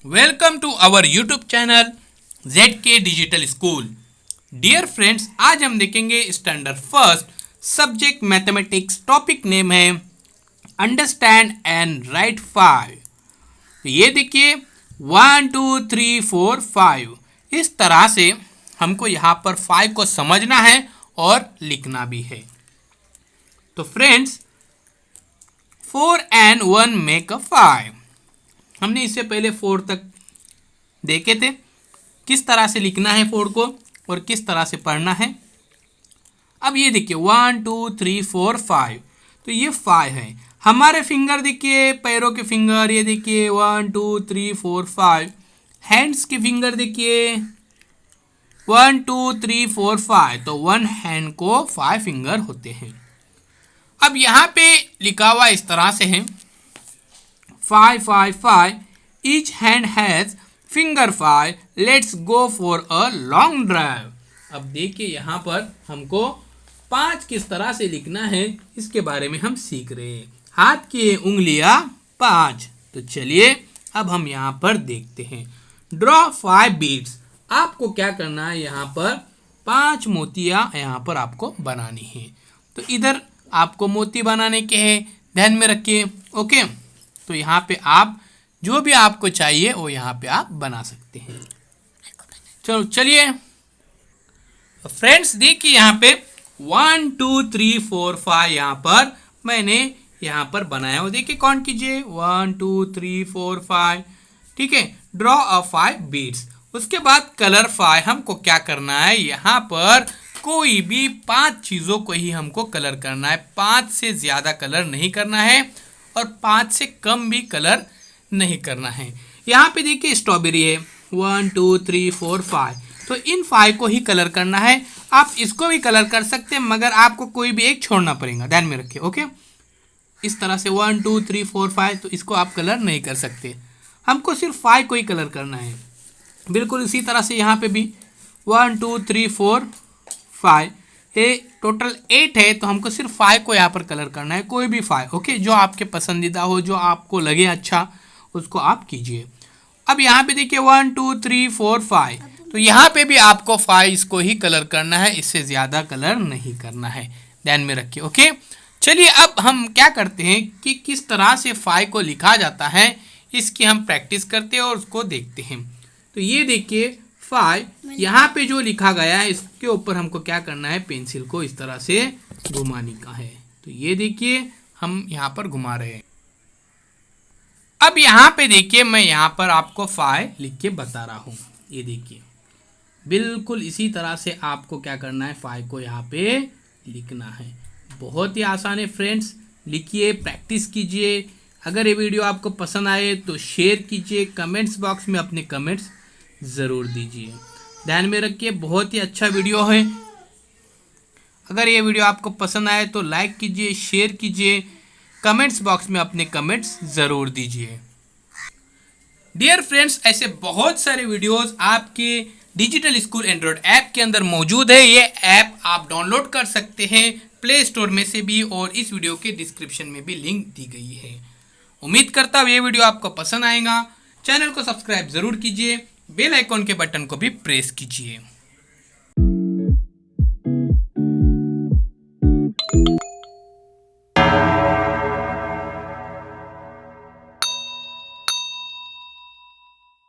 Welcome to our YouTube channel ZK digital school. Dear friends, आज हम देखेंगे standard first subject mathematics. Topic name है understand and write 5। तो ये देखिए 1 2 3 4 5, इस तरह से हमको यहाँ पर 5 को समझना है और लिखना भी है। तो फ्रेंड्स 4 and 1 मेक अ 5। हमने इससे पहले 4 तक देखे थे, किस तरह से लिखना है 4 को और किस तरह से पढ़ना है। अब ये देखिए 1 2 3 4 5, तो ये 5 है। हमारे फिंगर देखिए, पैरों के फिंगर, ये देखिए 1 2 3 4 5। हैंड्स के फिंगर देखिए 1 2 3 4 5, तो 1 हैंड को 5 फिंगर होते हैं। अब यहाँ पे लिखा हुआ इस तरह से है 5 5 5, each hand has finger 5, let's go for a long drive। अब देखिए यहाँ पर हमको 5 किस तरह से लिखना है, इसके बारे में हम सीख रहे हैं। हाथ की उंगलियां 5। तो चलिए अब हम यहाँ पर देखते हैं। Draw 5 beads. आपको क्या करना है, यहाँ पर 5 मोतियां यहाँ पर आपको बनानी है। तो इधर आपको मोती बनाने के हैं, ध्यान में रखिए। ओके, तो यहाँ पे आप जो भी आपको चाहिए वो यहाँ पे आप बना सकते हैं। चलो चलिए फ्रेंड्स, देखिए यहाँ पे 1 2 3 4 5 यहाँ पर मैंने यहाँ पर बनाया हो। देखिए काउंट कीजिए 1 2 3 4 5। ठीक है, ड्रॉ अ 5 बीड्स। उसके बाद कलर 5 हमको क्या करना है, यहाँ पर कोई भी 5 चीज़ों को ही हमको कलर करना है। 5 से ज़्यादा कलर नहीं करना है और 5 से कम भी कलर नहीं करना है। यहाँ पे देखिए स्ट्रॉबेरी है 1 2 3 4 5, तो इन 5 को ही कलर करना है। आप इसको भी कलर कर सकते हैं, मगर आपको कोई भी एक छोड़ना पड़ेगा, ध्यान में रखिए। ओके, इस तरह से 1 2 3 4 5, तो इसको आप कलर नहीं कर सकते, हमको सिर्फ 5 को ही कलर करना है। बिल्कुल इसी तरह से यहाँ पे भी 1 2 3 4 5, ये टोटल 8 है, तो हमको सिर्फ 5 को यहाँ पर कलर करना है, कोई भी 5। ओके, जो आपके पसंदीदा हो, जो आपको लगे अच्छा, उसको आप कीजिए। अब यहाँ पे देखिए 1 2 3 4 5, तो यहाँ पे भी आपको 5 को ही कलर करना है, इससे ज़्यादा कलर नहीं करना है, ध्यान में रखिए। ओके, चलिए अब हम क्या करते हैं कि किस तरह से 5 को लिखा जाता है, इसकी हम प्रैक्टिस करते हैं और उसको देखते हैं। तो ये देखिए 5 यहाँ पे जो लिखा गया है, इसके ऊपर हमको क्या करना है, पेंसिल को इस तरह से घुमाने का है। तो ये देखिए हम यहाँ पर घुमा रहे हैं। अब यहाँ पे देखिए मैं यहाँ पर आपको 5 लिख के बता रहा हूँ। ये देखिए बिल्कुल इसी तरह से आपको क्या करना है, 5 को यहाँ पे लिखना है। बहुत ही आसान है फ्रेंड्स, लिखिए, प्रैक्टिस कीजिए। अगर ये वीडियो आपको पसंद आए तो शेयर कीजिए, कमेंट्स बॉक्स में अपने कमेंट्स ज़रूर दीजिए। ध्यान में रखिए, बहुत ही अच्छा वीडियो है। अगर ये वीडियो आपको पसंद आए तो लाइक कीजिए, शेयर कीजिए, कमेंट्स बॉक्स में अपने कमेंट्स ज़रूर दीजिए। डियर फ्रेंड्स, ऐसे बहुत सारे वीडियोस आपके डिजिटल स्कूल एंड्रॉयड ऐप के अंदर मौजूद है। ये ऐप आप डाउनलोड कर सकते हैं प्ले स्टोर में से भी, और इस वीडियो के डिस्क्रिप्शन में भी लिंक दी गई है। उम्मीद करता हूँ ये वीडियो आपको पसंद आएगा। चैनल को सब्सक्राइब ज़रूर कीजिए, बेल आइकॉन के बटन को भी प्रेस कीजिए।